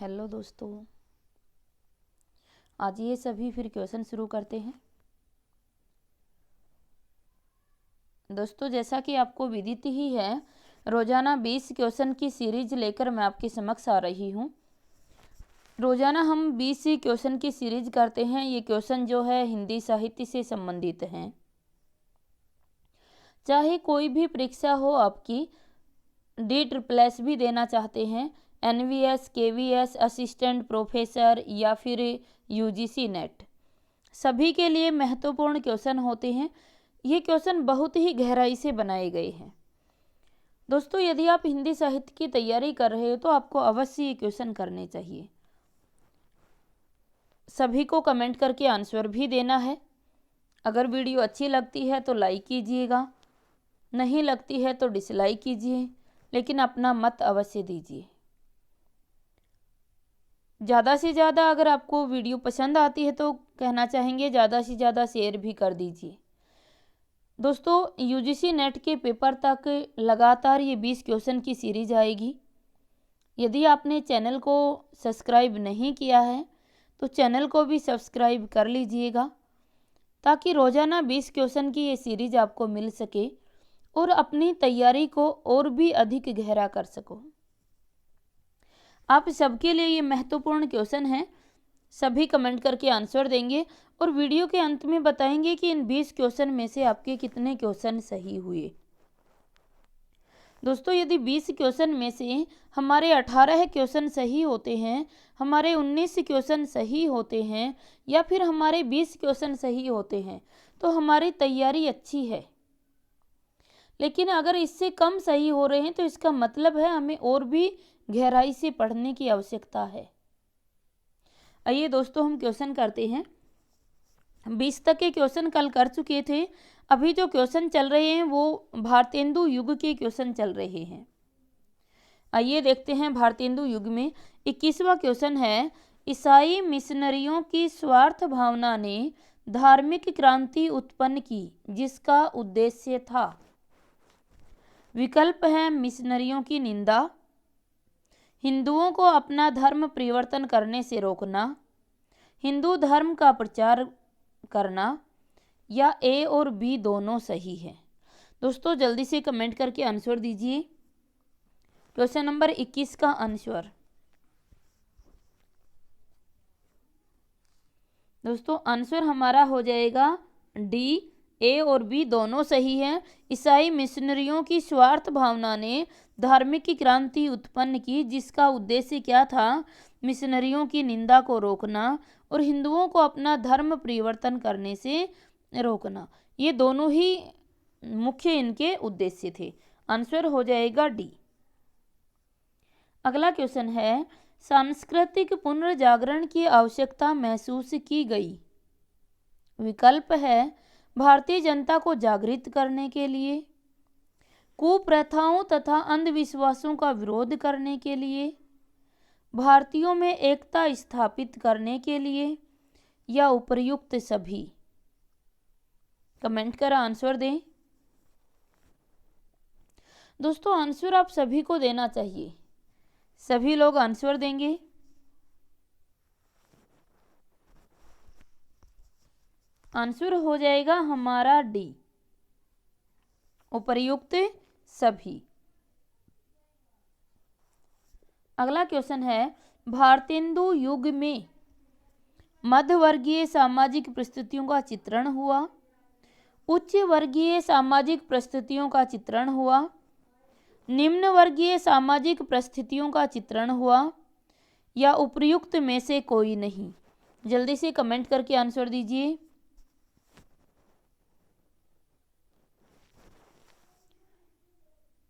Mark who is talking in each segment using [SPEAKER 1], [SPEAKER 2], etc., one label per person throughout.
[SPEAKER 1] Hello दोस्तों, आज ये सभी फिर क्वेश्चन शुरू करते हैं। दोस्तों, जैसा कि आपको विदित ही है, रोजाना 20 क्वेश्चन की सीरीज लेकर मैं आपके समक्ष आ रही हूँ। रोजाना हम 20 क्वेश्चन की सीरीज करते हैं। ये क्वेश्चन जो है हिंदी साहित्य से संबंधित हैं। चाहे कोई भी परीक्षा हो आपकी, DSSS भी देना चाहते हैं, NVS, KVS, असिस्टेंट प्रोफेसर या फिर UGC नेट, सभी के लिए महत्वपूर्ण क्वेश्चन होते हैं। ये क्वेश्चन बहुत ही गहराई से बनाए गए हैं। दोस्तों, यदि आप हिंदी साहित्य की तैयारी कर रहे हो तो आपको अवश्य ये क्वेश्चन करने चाहिए। सभी को कमेंट करके आंसर भी देना है। अगर वीडियो अच्छी लगती है तो लाइक कीजिएगा, नहीं लगती है तो डिसलाइक कीजिए, लेकिन अपना मत अवश्य दीजिए। ज़्यादा से ज़्यादा अगर आपको वीडियो पसंद आती है तो कहना चाहेंगे ज़्यादा से ज़्यादा शेयर भी कर दीजिए। दोस्तों, UGC नेट के पेपर तक लगातार ये 20 क्वेश्चन की सीरीज आएगी। यदि आपने चैनल को सब्सक्राइब नहीं किया है तो चैनल को भी सब्सक्राइब कर लीजिएगा, ताकि रोज़ाना 20 क्वेश्चन की ये सीरीज आपको मिल सके और अपनी तैयारी को और भी अधिक गहरा कर सको। आप सबके लिए ये महत्वपूर्ण क्वेश्चन है। सभी कमेंट करके आंसर देंगे और वीडियो के अंत में बताएंगे कि इन 20 क्वेश्चन में से आपके कितने क्वेश्चन सही हुए। दोस्तों, यदि 20 क्वेश्चन में से हमारे 18 क्वेश्चन सही होते हैं, हमारे 19 क्वेश्चन सही होते हैं या फिर हमारे 20 क्वेश्चन सही होते हैं तो हमारी तैयारी अच्छी है। लेकिन अगर इससे कम सही हो रहे हैं तो इसका मतलब है हमें और भी गहराई से पढ़ने की आवश्यकता है। आइए दोस्तों, हम क्वेश्चन करते हैं। 20 तक के क्वेश्चन कल कर चुके थे। अभी जो क्वेश्चन चल रहे हैं वो भारतेंदु युग के क्वेश्चन चल रहे हैं। आइए देखते हैं। भारतेंदु युग में 21वां क्वेश्चन है, ईसाई मिशनरियों की स्वार्थ भावना ने धार्मिक क्रांति उत्पन्न की जिसका उद्देश्य था। विकल्प है मिशनरियों की निंदा, हिंदुओं को अपना धर्म परिवर्तन करने से रोकना, हिंदू धर्म का प्रचार करना, या A और B दोनों सही है। दोस्तों, जल्दी से कमेंट करके आंसर दीजिए। क्वेश्चन नंबर 21 का आंसर दोस्तों आंसर हमारा हो जाएगा D, A और B दोनों सही हैं। ईसाई मिशनरियों की स्वार्थ भावना ने धार्मिक क्रांति उत्पन्न की जिसका उद्देश्य क्या था? मिशनरियों की निंदा को रोकना और हिंदुओं को अपना धर्म परिवर्तन करने से रोकना। ये दोनों ही मुख्य इनके उद्देश्य थे। आंसर हो जाएगा D। अगला क्वेश्चन है, सांस्कृतिक पुनर्जागरण की आवश्यकता महसूस की गई। विकल्प है भारतीय जनता को जागृत करने के लिए, कुप्रथाओं तथा अंधविश्वासों का विरोध करने के लिए, भारतीयों में एकता स्थापित करने के लिए, या उपर्युक्त सभी। कमेंट कर आंसर दें। दोस्तों, आंसर आप सभी को देना चाहिए। सभी लोग आंसर देंगे। आंसर हो जाएगा हमारा D, उपर्युक्त सभी। अगला क्वेश्चन है, भारतेंदु युग में मध्यवर्गीय सामाजिक परिस्थितियों का चित्रण हुआ, उच्च वर्गीय सामाजिक परिस्थितियों का चित्रण हुआ, निम्न वर्गीय सामाजिक परिस्थितियों का चित्रण हुआ, या उपर्युक्त में से कोई नहीं। जल्दी से कमेंट करके आंसर दीजिए।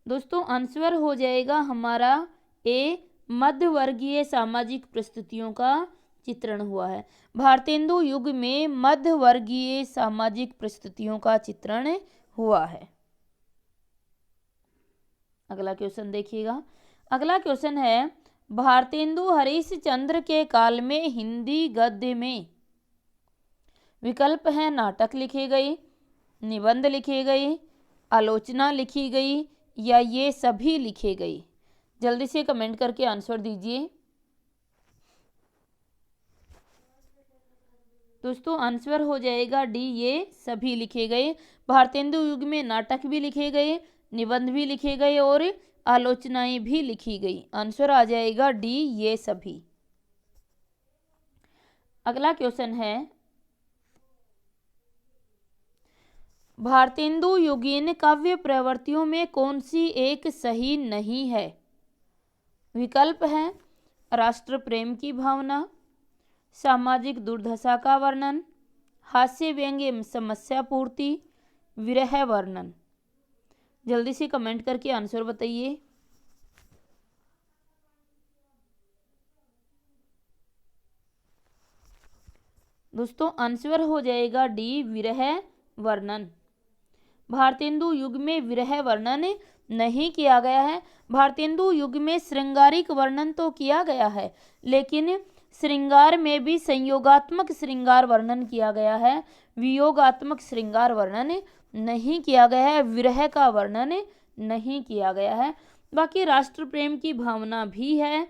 [SPEAKER 1] दोस्तों, आंसर हो जाएगा हमारा A, मध्यवर्गीय सामाजिक परिस्थितियों का चित्रण हुआ है। भारतेंदु युग में मध्यवर्गीय सामाजिक परिस्थितियों का चित्रण हुआ है। अगला क्वेश्चन देखिएगा। अगला क्वेश्चन है, भारतेंदु हरिश्चंद्र के काल में हिंदी गद्य में विकल्प है नाटक लिखे गए, निबंध लिखे गए, आलोचना लिखी गई, या ये सभी लिखे गए। जल्दी से कमेंट करके आंसर दीजिए। दोस्तों आंसर हो जाएगा डी, ये सभी लिखे गए। भारतेंदु युग में नाटक भी लिखे गए, निबंध भी लिखे गए और आलोचनाएं भी लिखी गई। आंसर आ जाएगा डी, ये सभी। अगला क्वेश्चन है, भारतेंदु युगीन काव्य प्रवृत्तियों में कौन सी एक सही नहीं है? विकल्प है राष्ट्र प्रेम की भावना, सामाजिक दुर्दशा का वर्णन, हास्य व्यंग्य समस्या पूर्ति, विरह वर्णन। जल्दी से कमेंट करके आंसर बताइए। दोस्तों आंसर हो जाएगा डी, विरह वर्णन। भारतेंदु युग में विरह वर्णन नहीं किया गया है। भारतेंदु युग में श्रृंगारिक वर्णन तो किया गया है, लेकिन श्रृंगार में भी संयोगात्मक श्रृंगार वर्णन किया गया है, वियोगात्मक श्रृंगार वर्णन नहीं किया गया है, विरह का वर्णन नहीं किया गया है। बाकी राष्ट्र प्रेम की भावना भी है,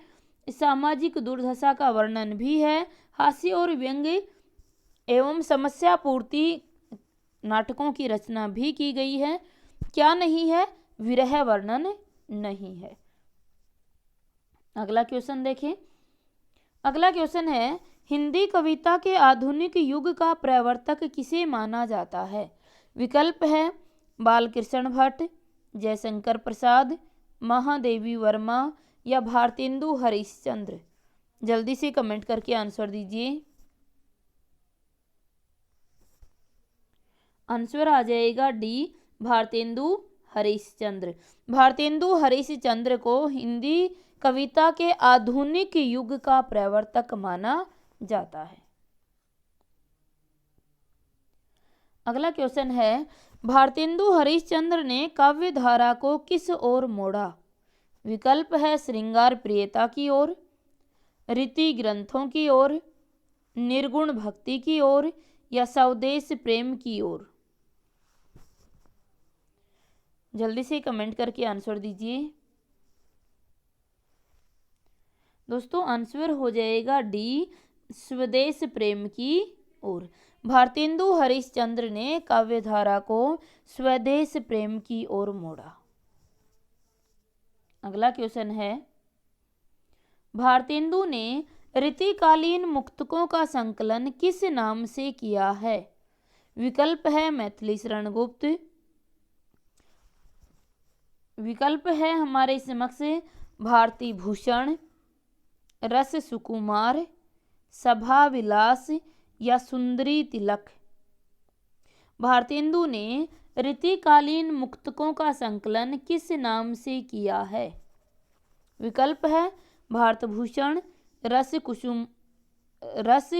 [SPEAKER 1] सामाजिक दुर्दशा का वर्णन भी है, हास्य और व्यंग्य एवं समस्या पूर्ति नाटकों की रचना भी की गई है। क्या नहीं है? विरह वर्णन नहीं है। अगला क्वेश्चन देखें। अगला क्वेश्चन है, हिंदी कविता के आधुनिक युग का प्रवर्तक किसे माना जाता है? विकल्प है बालकृष्ण भट्ट, जयशंकर प्रसाद, महादेवी वर्मा या भारतेंदु हरिश्चंद्र। जल्दी से कमेंट करके आंसर दीजिए। आंसर आ जाएगा डी, भारतेंदु हरिश्चंद्र। भारतेंदु हरिश्चंद्र को हिंदी कविता के आधुनिक युग का प्रवर्तक माना जाता है। अगला क्वेश्चन है, भारतेंदु हरिश्चंद्र ने काव्य धारा को किस ओर मोड़ा? विकल्प है श्रृंगार प्रियता की ओर, रीति ग्रंथों की ओर, निर्गुण भक्ति की ओर या स्वदेश प्रेम की ओर। जल्दी से कमेंट करके आंसर दीजिए। दोस्तों आंसर हो जाएगा डी, स्वदेश प्रेम की ओर। भारतेंदु हरिश्चंद्र ने काव्यधारा को स्वदेश प्रेम की ओर मोड़ा। अगला क्वेश्चन है, भारतेंदु ने रीतिकालीन मुक्तकों का संकलन किस नाम से किया है? विकल्प है मैथिली शरण गुप्त, विकल्प है हमारे समक्ष भारती भूषण, रस सुकुमार, सभा विलास या सुंदरी तिलक। भारतेंदु ने रीतिकालीन मुक्तकों का संकलन किस नाम से किया है? विकल्प है भारत भूषण, रस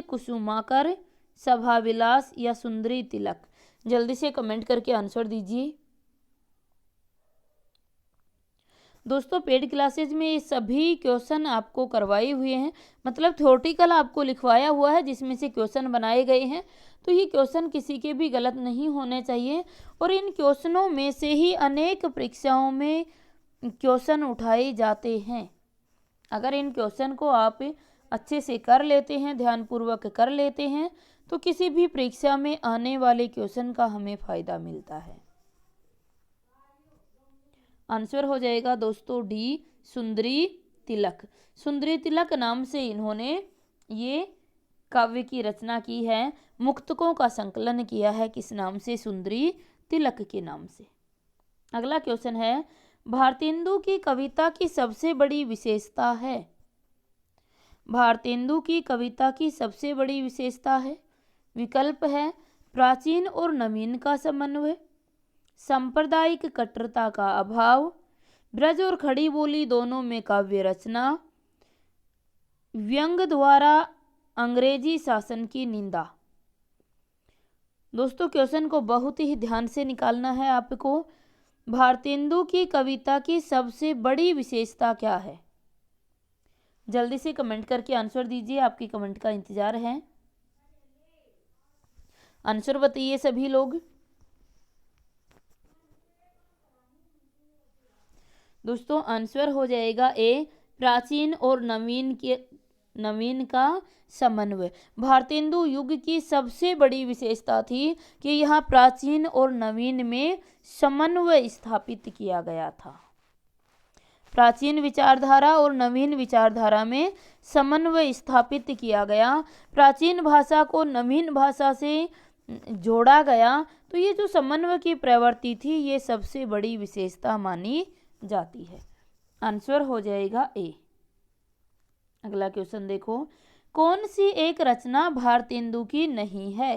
[SPEAKER 1] कुसुमाकर, सभा विलास या सुंदरी तिलक। जल्दी से कमेंट करके आंसर दीजिए। दोस्तों पेड क्लासेज में ये सभी क्वेश्चन आपको करवाए हुए हैं, मतलब थ्योरेटिकल आपको लिखवाया हुआ है जिसमें से क्वेश्चन बनाए गए हैं। तो ये क्वेश्चन किसी के भी गलत नहीं होने चाहिए और इन क्वेश्चनों में से ही अनेक परीक्षाओं में क्वेश्चन उठाए जाते हैं। अगर इन क्वेश्चन को आप अच्छे से कर लेते हैं, ध्यानपूर्वक कर लेते हैं, तो किसी भी परीक्षा में आने वाले क्वेश्चन का हमें फायदा मिलता है। आंसर हो जाएगा दोस्तों डी, सुंदरी तिलक। सुंदरी तिलक नाम से इन्होंने ये काव्य की रचना की है, मुक्तकों का संकलन किया है। किस नाम से? सुंदरी तिलक के नाम से। अगला क्वेश्चन है, भारतेंदु की कविता की सबसे बड़ी विशेषता है? भारतेंदु की कविता की सबसे बड़ी विशेषता है, विकल्प है प्राचीन और नवीन का समन्वय, सांप्रदायिक कट्टरता का अभाव, ब्रज और खड़ी बोली दोनों में काव्य रचना, व्यंग द्वारा अंग्रेजी शासन की निंदा। दोस्तों क्वेश्चन को बहुत ही ध्यान से निकालना है आपको। भारतेंदु की कविता की सबसे बड़ी विशेषता क्या है? जल्दी से कमेंट करके आंसर दीजिए, आपकी कमेंट का इंतजार है। आंसर बताइए सभी लोग। दोस्तों आंसर हो जाएगा ए, प्राचीन और नवीन के नवीन का समन्वय। भारतेंदु युग की सबसे बड़ी विशेषता थी कि यहाँ प्राचीन और नवीन में समन्वय स्थापित किया गया था। प्राचीन विचारधारा और नवीन विचारधारा में समन्वय स्थापित किया गया, प्राचीन भाषा को नवीन भाषा से जोड़ा गया। तो ये जो समन्वय की प्रवृत्ति थी ये सबसे बड़ी विशेषता मानी जाती है। आंसर हो जाएगा ए। अगला क्वेश्चन देखो, कौन सी एक रचना भारतेंदु की नहीं है?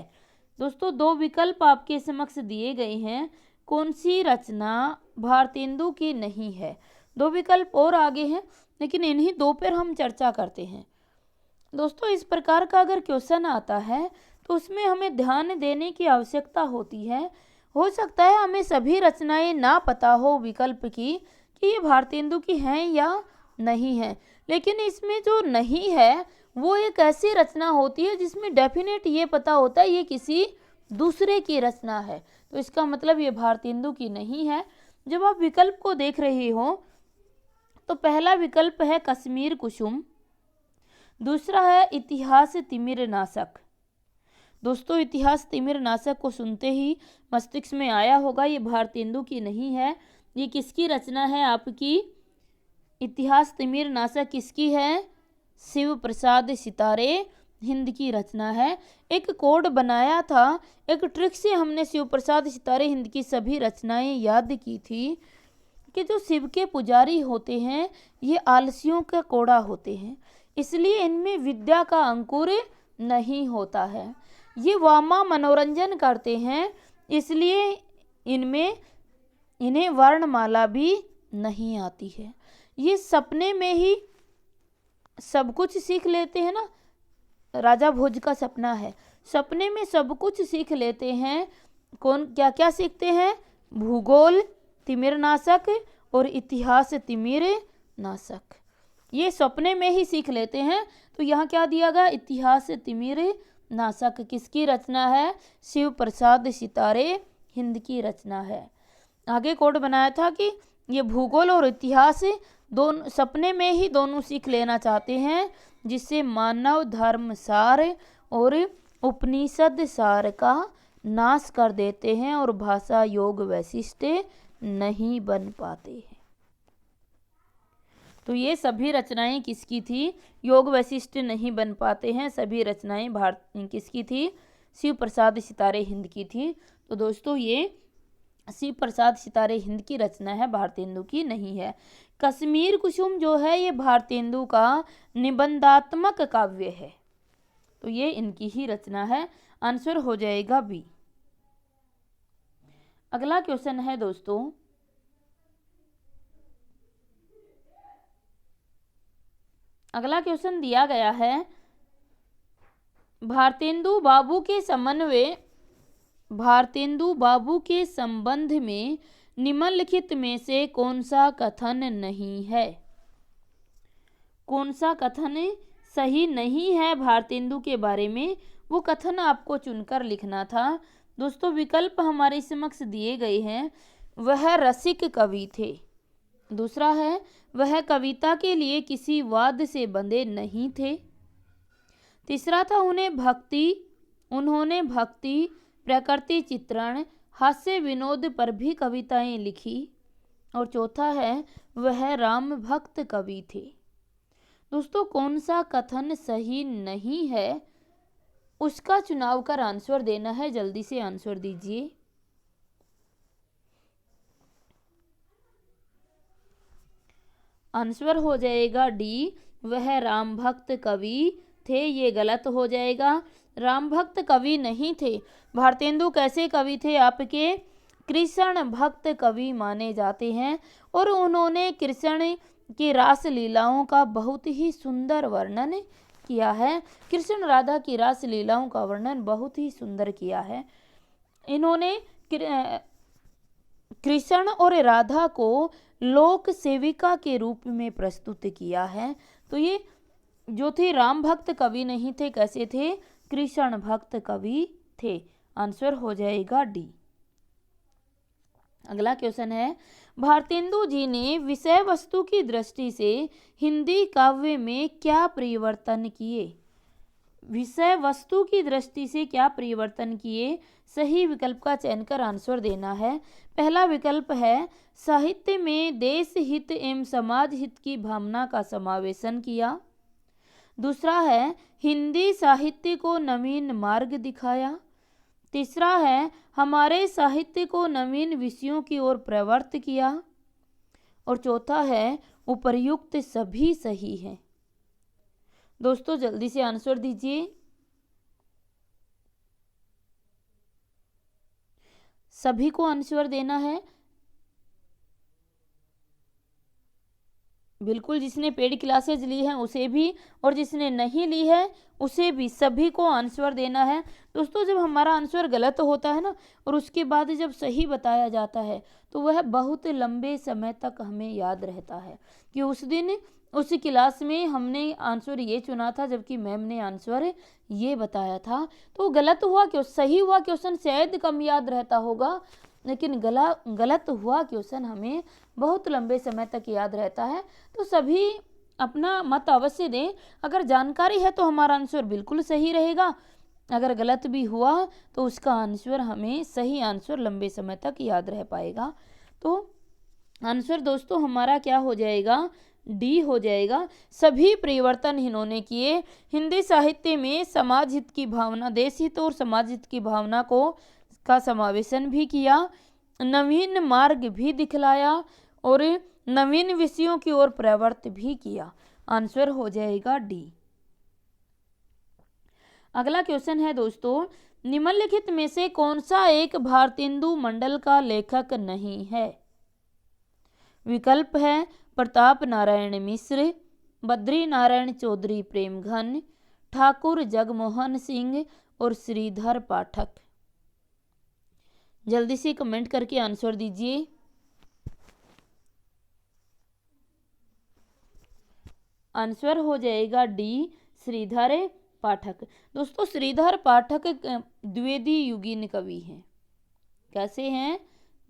[SPEAKER 1] दोस्तों दो विकल्प आपके समक्ष दिए गए हैं, कौन सी रचना भारतेंदु की नहीं है। दो विकल्प और आगे हैं लेकिन इन्हीं दो पर हम चर्चा करते हैं। दोस्तों इस प्रकार का अगर क्वेश्चन आता है तो उसमें हमें ध्यान देने की आवश्यकता होती है। हो सकता है हमें सभी रचनाएं ना पता हो विकल्प की कि ये भारतेंदु की हैं या नहीं है, लेकिन इसमें जो नहीं है वो एक ऐसी रचना होती है जिसमें डेफिनेट ये पता होता है ये किसी दूसरे की रचना है, तो इसका मतलब ये भारतेंदु की नहीं है। जब आप विकल्प को देख रहे हो तो पहला विकल्प है कश्मीर कुसुम, दूसरा है इतिहास तिमिर नाशक। दोस्तों इतिहास तिमिर नाशक को सुनते ही मस्तिष्क में आया होगा ये भारतेंदु की नहीं है। ये किसकी रचना है आपकी? इतिहास तिमिर नाशक किसकी है? शिव प्रसाद सितारे हिंद की रचना है। एक कोड बनाया था, एक ट्रिक से हमने शिव प्रसाद सितारे हिंद की सभी रचनाएं याद की थी कि जो शिव के पुजारी होते हैं ये आलसियों का कोड़ा होते हैं, इसलिए इनमें विद्या का अंकुर नहीं होता है। ये वामा मनोरंजन करते हैं, इसलिए इन्हें वर्णमाला भी नहीं आती है। ये सपने में ही सब कुछ सीख लेते हैं ना, राजा भोज का सपना है, सपने में सब कुछ सीख लेते हैं। कौन क्या क्या सीखते हैं? भूगोल तिमिर नाशक और इतिहास तिमिर नाशक, ये सपने में ही सीख लेते हैं। तो यहाँ क्या दिया गया? इतिहास तिमिर नाशक किसकी रचना है? शिव प्रसाद सितारे हिंद की रचना है। आगे कोड बनाया था कि ये भूगोल और इतिहास दोनों सपने में ही दोनों सीख लेना चाहते हैं, जिससे मानव धर्म सार और उपनिषद सार का नाश कर देते हैं और भाषा योग वैशिष्ट नहीं बन पाते हैं। तो ये सभी रचनाएं किसकी थी? योग वैशिष्ट नहीं बन पाते हैं, सभी रचनाएं किसकी थी? शिव प्रसाद सितारे हिंद की थी। तो दोस्तों ये शिव प्रसाद सितारे हिंद की रचना है, भारतेंदु की नहीं है। कश्मीर कुसुम जो है ये भारतेंदु का निबंधात्मक काव्य है, तो ये इनकी ही रचना है। आंसर हो जाएगा बी। अगला क्वेश्चन है दोस्तों, अगला क्वेश्चन दिया गया है भारतेंदु बाबू के संबंध में निम्नलिखित में से कौन सा कथन नहीं है? कौन सा कथन सही नहीं है भारतेंदु के बारे में, वो कथन आपको चुनकर लिखना था। दोस्तों विकल्प हमारे समक्ष दिए गए हैं। वह रसिक कवि थे, दूसरा है वह कविता के लिए किसी वाद से बंधे नहीं थे, तीसरा था उन्होंने भक्ति प्रकृति चित्रण हास्य विनोद पर भी कविताएं लिखी, और चौथा है वह राम भक्त कवि थे। दोस्तों कौन सा कथन सही नहीं है उसका चुनाव कर आंसर देना है, जल्दी से आंसर दीजिए। आंसर हो जाएगा डी, वह राम भक्त कवि थे। ये गलत हो जाएगा, राम भक्त कवि नहीं थे। भारतेंदु कैसे कवि थे? आपके कृष्ण भक्त कवि माने जाते हैं, और उन्होंने कृष्ण की रास लीलाओं का बहुत ही सुंदर वर्णन किया है। कृष्ण राधा की रास लीलाओं का वर्णन बहुत ही सुंदर किया है। इन्होंने कृष्ण और राधा को लोक सेविका के रूप में प्रस्तुत किया है। तो ये जो थे राम भक्त कवि नहीं थे, कैसे थे? कृष्ण भक्त कवि थे। आंसर हो जाएगा डी। अगला क्वेश्चन है, भारतेंदु जी ने विषय वस्तु की दृष्टि से हिंदी काव्य में क्या परिवर्तन किए? विषय वस्तु की दृष्टि से क्या परिवर्तन किए? सही विकल्प का चयन कर आंसर देना है। पहला विकल्प है, साहित्य में देश हित एवं समाज हित की भावना का समावेशन किया। दूसरा है, हिंदी साहित्य को नवीन मार्ग दिखाया। तीसरा है, हमारे साहित्य को नवीन विषयों की ओर प्रवृत्त किया। और चौथा है, उपर्युक्त सभी सही है। दोस्तों जल्दी से आंसर दीजिए। सभी को आंसर देना है। बिल्कुल, जिसने पेड क्लासेज ली है उसे भी और जिसने नहीं ली है उसे भी, सभी को आंसर देना है। दोस्तों जब हमारा आंसर गलत होता है ना और उसके बाद जब सही बताया जाता है तो वह बहुत लंबे समय तक हमें याद रहता है कि उस दिन उस क्लास में हमने आंसर ये चुना था जबकि मैम ने आंसर ये बताया था। तो गलत हुआ क्यों? सही हुआ क्वेश्चन शायद कम याद रहता होगा, लेकिन गलत हुआ क्वेश्चन हमें बहुत लंबे समय तक याद रहता है। तो सभी अपना मत अवश्य दें। अगर जानकारी है तो हमारा आंसर बिल्कुल सही रहेगा, अगर गलत भी हुआ तो उसका आंसर हमें सही आंसर लंबे समय तक याद रह पाएगा। तो आंसर दोस्तों हमारा क्या हो जाएगा? डी हो जाएगा। सभी परिवर्तन इन्होंने किए। हिंदी साहित्य में समाज हित की भावना, देश हित और समाज हित की भावना का समावेशन भी किया, नवीन मार्ग भी दिखलाया और नवीन विषयों की ओर प्रवृत्त भी किया। आंसर हो जाएगा डी। अगला क्वेश्चन है दोस्तों, निम्नलिखित में से कौन सा एक भारतेंदु मंडल का लेखक नहीं है? विकल्प है, प्रताप नारायण मिश्र, बद्री नारायण चौधरी प्रेमघन, ठाकुर जगमोहन सिंह और श्रीधर पाठक। जल्दी से कमेंट करके आंसर दीजिए। आंसर हो जाएगा डी, श्रीधर पाठक। दोस्तों श्रीधर पाठक द्विवेदी युगीन कवि हैं। कैसे हैं?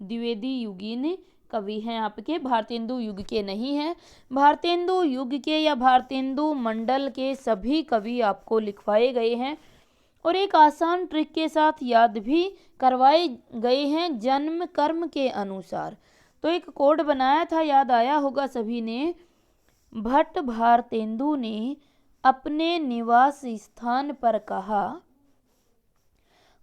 [SPEAKER 1] द्विवेदी युगीन कवि हैं आपके, भारतेंदु युग के नहीं हैं। भारतेंदु युग के या भारतेंदु मंडल के सभी कवि आपको लिखवाए गए हैं और एक आसान ट्रिक के साथ याद भी करवाए गए हैं जन्म कर्म के अनुसार। तो एक कोड बनाया था, याद आया होगा सभी ने। भट्ट भारतेंदु ने अपने निवास स्थान पर कहा,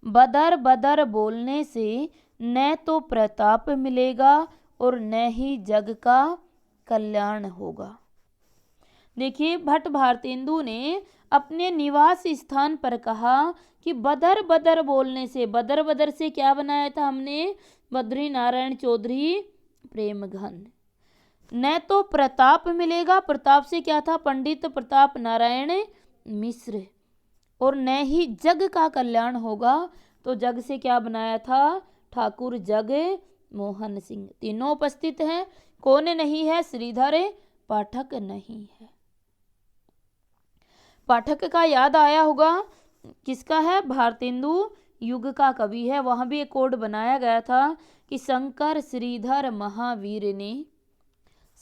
[SPEAKER 1] बदर बदर बोलने से न तो प्रताप मिलेगा और न ही जग का कल्याण होगा। देखिए भट्ट भारतेंदु ने अपने निवास स्थान पर कहा कि बदर बदर बोलने से, बदर बदर से क्या बनाया था हमने? बद्री नारायण चौधरी प्रेमघन। न तो प्रताप मिलेगा, प्रताप से क्या था? पंडित प्रताप नारायण मिश्र। और न ही जग का कल्याण होगा, तो जग से क्या बनाया था? ठाकुर जग मोहन सिंह। तीनों उपस्थित हैं। कौन नहीं है? श्रीधर पाठक नहीं है। पाठक का याद आया होगा, किसका है? भारतेंदु युग का कवि है। वहां भी एक कोड बनाया गया था कि शंकर श्रीधर महावीर ने,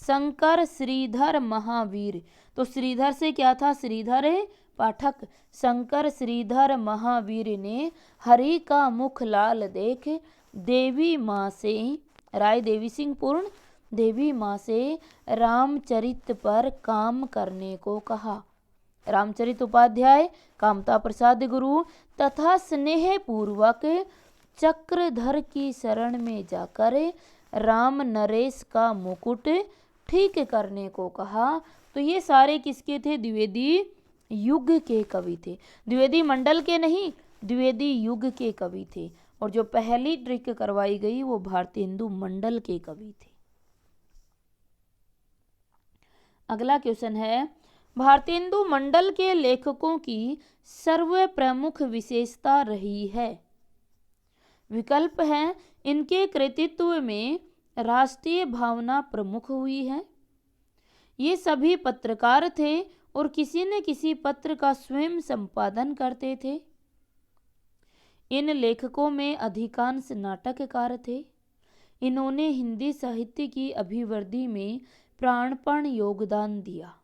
[SPEAKER 1] शंकर श्रीधर महावीर। तो श्रीधर से क्या था? श्रीधर पाठक। शंकर श्रीधर महावीर ने हरि का मुख लाल देख देवी माँ से, राय देवी सिंह पूर्ण, देवी माँ से रामचरित पर काम करने को कहा। रामचरित उपाध्याय, कामता प्रसाद गुरु तथा स्नेह पूर्वक चक्रधर की शरण में जाकर राम नरेश का मुकुट ठीक करने को कहा। तो ये सारे किसके थे? द्विवेदी युग के कवि थे। द्विवेदी मंडल के नहीं, द्विवेदी युग के कवि थे। और जो पहली ट्रिक करवाई गई वो भारतेंदु मंडल के कवि थे। अगला क्वेश्चन है, भारतेंदु मंडल के लेखकों की सर्व प्रमुख विशेषता रही है। विकल्प है, इनके कृतित्व में राष्ट्रीय भावना प्रमुख हुई है, ये सभी पत्रकार थे और किसी न किसी पत्र का स्वयं संपादन करते थे, इन लेखकों में अधिकांश नाटककार थे, इन्होंने हिंदी साहित्य की अभिवृद्धि में प्राणपण योगदान दिया।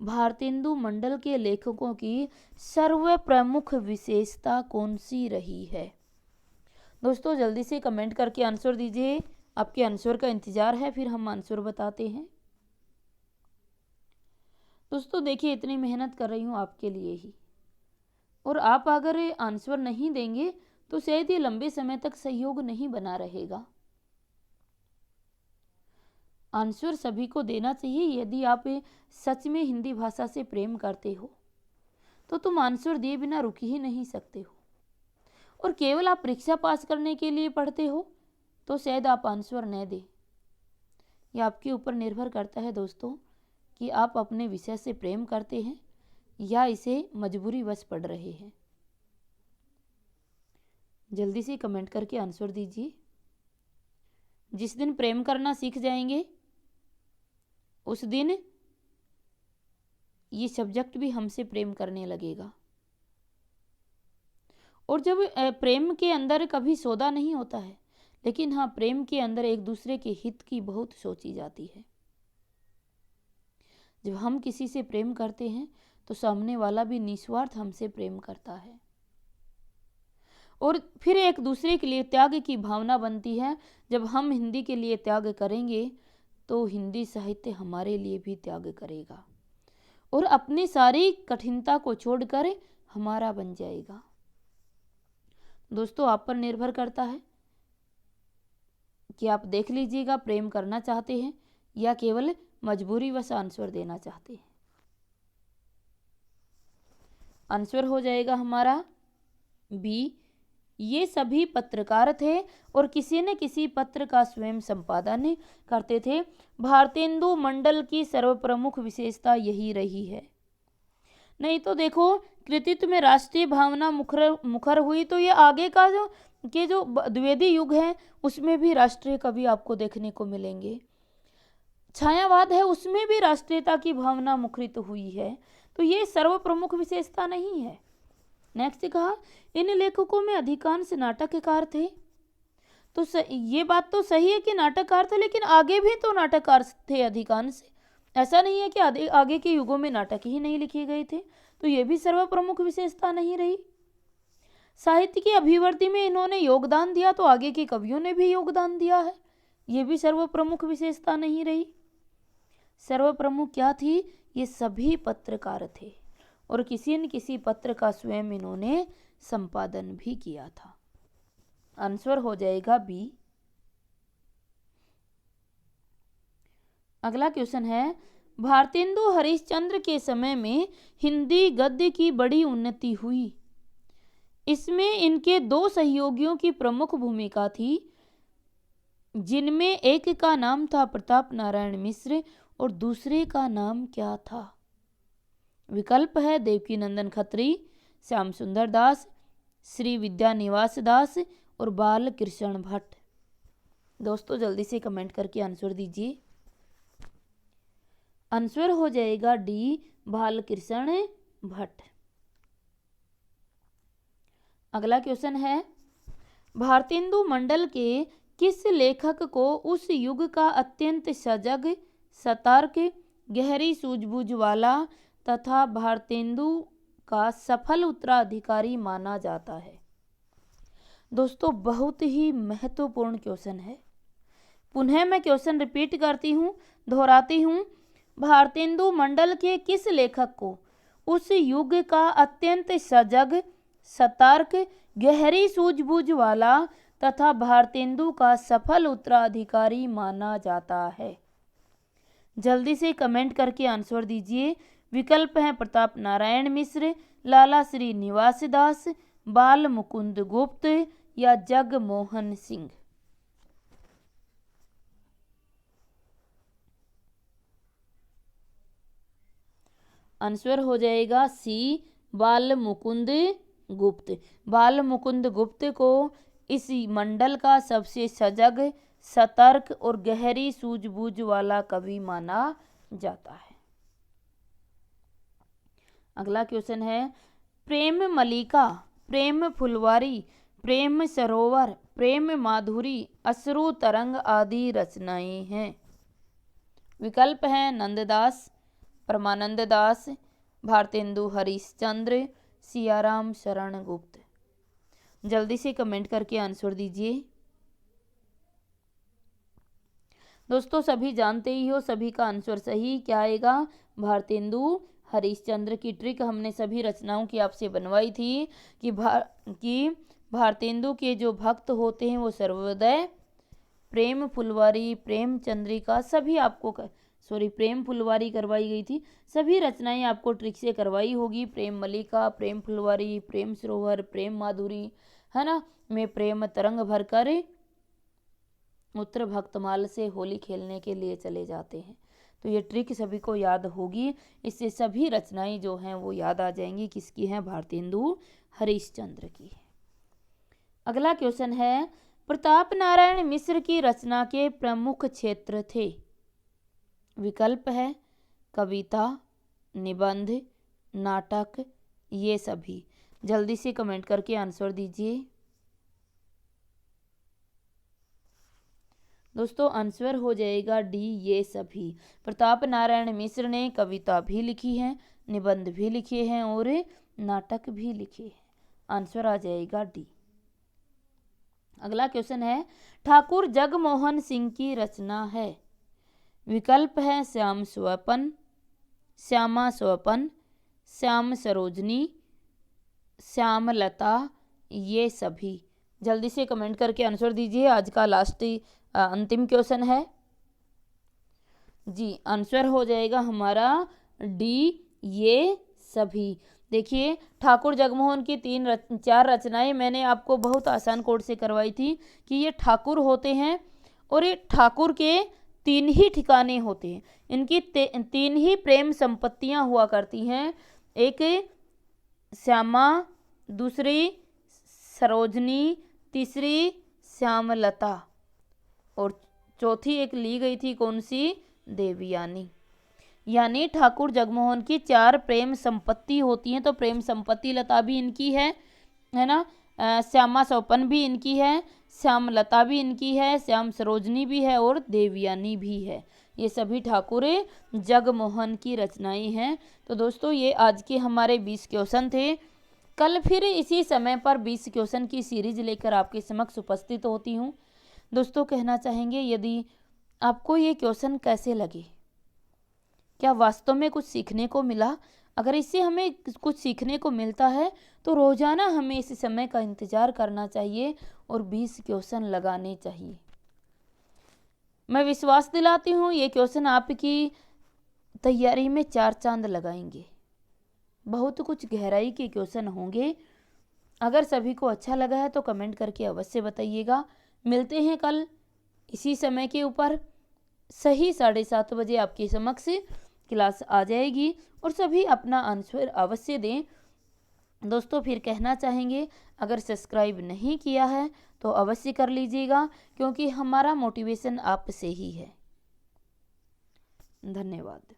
[SPEAKER 1] भारतेंदु मंडल के लेखकों की सर्वप्रमुख विशेषता कौन सी रही है? दोस्तों जल्दी से कमेंट करके आंसर दीजिए, आपके आंसर का इंतजार है, फिर हम आंसर बताते हैं। दोस्तों देखिए, इतनी मेहनत कर रही हूँ आपके लिए ही, और आप अगर आंसर नहीं देंगे तो शायद ये लंबे समय तक सहयोग नहीं बना रहेगा। आंसर सभी को देना चाहिए। यदि आप सच में हिंदी भाषा से प्रेम करते हो तो तुम आंसर दिए बिना रुक ही नहीं सकते हो, और केवल आप परीक्षा पास करने के लिए पढ़ते हो तो शायद आप आंसर न दें। यह आपके ऊपर निर्भर करता है दोस्तों कि आप अपने विषय से प्रेम करते हैं या इसे मजबूरीवश पढ़ रहे हैं। जल्दी से कमेंट करके आंसर दीजिए। जिस दिन प्रेम करना सीख जाएंगे उस दिन ये सब्जेक्ट भी हमसे प्रेम करने लगेगा। और जब प्रेम के अंदर कभी सौदा नहीं होता है, लेकिन हाँ, प्रेम के अंदर एक दूसरे के हित की बहुत सोची जाती है। जब हम किसी से प्रेम करते हैं तो सामने वाला भी निस्वार्थ हमसे प्रेम करता है, और फिर एक दूसरे के लिए त्याग की भावना बनती है। जब हम हिंदी के लिए त्याग करेंगे तो हिंदी साहित्य हमारे लिए भी त्याग करेगा और अपनी सारी कठिनता को छोड़कर हमारा बन जाएगा। दोस्तों आप पर निर्भर करता है कि आप देख लीजिएगा प्रेम करना चाहते हैं या केवल मजबूरीवश आंसर देना चाहते हैं। आंसर हो जाएगा हमारा बी। ये सभी पत्रकार थे और किसी न किसी पत्र का स्वयं संपादन करते थे। भारतेंदु मंडल की सर्वप्रमुख विशेषता यही रही है। नहीं तो देखो, कृतित्व में राष्ट्रीय भावना मुखर हुई तो ये आगे का जो द्विवेदी युग है उसमें भी राष्ट्रीय कवि आपको देखने को मिलेंगे। छायावाद है, उसमें भी राष्ट्रीयता की भावना मुखरित हुई है, तो ये सर्वप्रमुख विशेषता नहीं है। नेक्स्ट कहा, इन लेखकों में अधिकांश नाटककार थे। तो ये बात तो सही है कि नाटककार थे, लेकिन आगे भी तो नाटककार थे अधिकांश। ऐसा नहीं है कि आगे के युगों में नाटक ही नहीं लिखे गए थे, तो ये भी सर्वप्रमुख विशेषता नहीं रही। साहित्य की अभिवृद्धि में इन्होंने योगदान दिया, तो आगे के कवियों ने भी योगदान दिया है, ये भी सर्वप्रमुख विशेषता नहीं रही। सर्वप्रमुख क्या थी? ये सभी पत्रकार थे और किसी न किसी पत्र का स्वयं इन्होंने संपादन भी किया था। आंसर हो जाएगा बी। अगला क्वेश्चन है, भारतेंदु हरिश्चंद्र के समय में हिंदी गद्य की बड़ी उन्नति हुई। इसमें इनके दो सहयोगियों की प्रमुख भूमिका थी, जिनमें एक का नाम था प्रताप नारायण मिश्र और दूसरे का नाम क्या था? विकल्प है देवकी नंदन खत्री, श्याम सुंदर दास, श्री विद्यानिवास दास और बाल कृष्ण भट्ट। दोस्तों जल्दी से कमेंट करके आंसर दीजिए। आंसर हो जाएगा डी, बाल कृष्ण भट्ट। अगला क्वेश्चन है, भारतेंदु मंडल के किस लेखक को उस युग का अत्यंत सजग, सतर्क, गहरी सूझबूझ वाला तथा भारतेंदु का सफल उत्तराधिकारी माना जाता है? दोस्तों बहुत ही महत्वपूर्ण क्वेश्चन है। पुनः मैं क्वेश्चन रिपीट करती हूँ, दोहराती हूँ। भारतेंदु मंडल के किस लेखक को उस युग का अत्यंत सजग, सतर्क, गहरी सूझबूझ वाला तथा भारतेंदु का सफल उत्तराधिकारी माना जाता है? जल्दी से कमेंट करके आंसर दीजिए। विकल्प हैं प्रताप नारायण मिश्र, लाला श्री निवास दास, बाल मुकुंद गुप्त या जगमोहन सिंह। आंसर हो जाएगा सी, बाल मुकुंद गुप्त। बाल मुकुंद गुप्त को इस मंडल का सबसे सजग, सतर्क और गहरी सूझबूझ वाला कवि माना जाता है। अगला क्वेश्चन है, प्रेम मलिका, प्रेम फुलवारी, प्रेम सरोवर, प्रेम माधुरी, अश्रु तरंग आदि रचनाएं हैं। विकल्प हैं नंददास, परमानंद दास, भारतेंदु हरिश्चंद्र, सियाराम शरण गुप्त। जल्दी से कमेंट करके आंसर दीजिए। दोस्तों सभी जानते ही हो सभी का आंसर सही क्या आएगा, भारतेंदु हरिश्चंद्र की ट्रिक हमने सभी रचनाओं की आपसे बनवाई थी कि भारतेंदु के जो भक्त होते हैं वो सर्वोदय, प्रेम फुलवारी, प्रेम चंद्रिका सभी आपको प्रेम फुलवारी करवाई गई थी। सभी रचनाएं आपको ट्रिक से करवाई होगी। प्रेम मल्लिका, प्रेम फुलवारी, प्रेम सरोवर, प्रेम माधुरी, है ना, में प्रेम तरंग भरकर उत्तर भक्तमाल से होली खेलने के लिए चले जाते हैं। तो ये ट्रिक सभी को याद होगी। इससे सभी रचनाएं जो हैं वो याद आ जाएंगी। किसकी हैं, भारतेंदु हरिश्चंद्र की। अगला क्वेश्चन है, प्रताप नारायण मिश्र की रचना के प्रमुख क्षेत्र थे। विकल्प है कविता, निबंध, नाटक, ये सभी। जल्दी से कमेंट करके आंसर दीजिए। दोस्तों आंसर हो जाएगा डी, ये सभी। प्रताप नारायण मिश्र ने कविता भी लिखी है, निबंध भी लिखे हैं और नाटक भी लिखे हैं। आंसर आ जाएगा डी। अगला क्वेश्चन है, ठाकुर जगमोहन सिंह की रचना है। विकल्प है श्याम स्वपन, श्यामा स्वपन, श्याम सरोजनी, श्यामलता, ये सभी। जल्दी से कमेंट करके आंसर दीजिए। आज का लास्ट अंतिम क्वेश्चन है जी। आंसर हो जाएगा हमारा डी, ये सभी। देखिए ठाकुर जगमोहन की 4 रचनाएं मैंने आपको बहुत आसान कोड से करवाई थी कि ये ठाकुर होते हैं और ये ठाकुर के 3 ही ठिकाने होते हैं। इनकी 3 ही प्रेम संपत्तियां हुआ करती हैं। एक श्यामा, दूसरी सरोजनी, तीसरी श्यामलता और चौथी एक ली गई थी कौन सी, देवयानी। यानी ठाकुर जगमोहन की 4 प्रेम संपत्ति होती हैं। तो प्रेम संपत्ति लता भी इनकी है ना, श्यामा स्वपन भी इनकी है, श्यामलता भी इनकी है, श्याम सरोजनी भी है और देवयानी भी है। ये सभी ठाकुर जगमोहन की रचनाएं हैं। तो दोस्तों ये आज के हमारे 20 क्वेश्चन थे। कल फिर इसी समय पर 20 क्वेश्चन की सीरीज लेकर आपके समक्ष उपस्थित होती हूँ। दोस्तों कहना चाहेंगे यदि आपको ये क्वेश्चन कैसे लगे, क्या वास्तव में कुछ सीखने को मिला? अगर इससे हमें कुछ सीखने को मिलता है तो रोजाना हमें इस समय का इंतजार करना चाहिए और 20 क्वेश्चन लगाने चाहिए। मैं विश्वास दिलाती हूँ ये क्वेश्चन आपकी तैयारी में 4 चांद लगाएंगे। बहुत कुछ गहराई के क्वेश्चन होंगे। अगर सभी को अच्छा लगा है तो कमेंट करके अवश्य बताइएगा। मिलते हैं कल इसी समय के ऊपर। सही 7:30 बजे आपके समक्ष क्लास आ जाएगी और सभी अपना आंसर अवश्य दें। दोस्तों फिर कहना चाहेंगे अगर सब्सक्राइब नहीं किया है तो अवश्य कर लीजिएगा, क्योंकि हमारा मोटिवेशन आपसे ही है। धन्यवाद।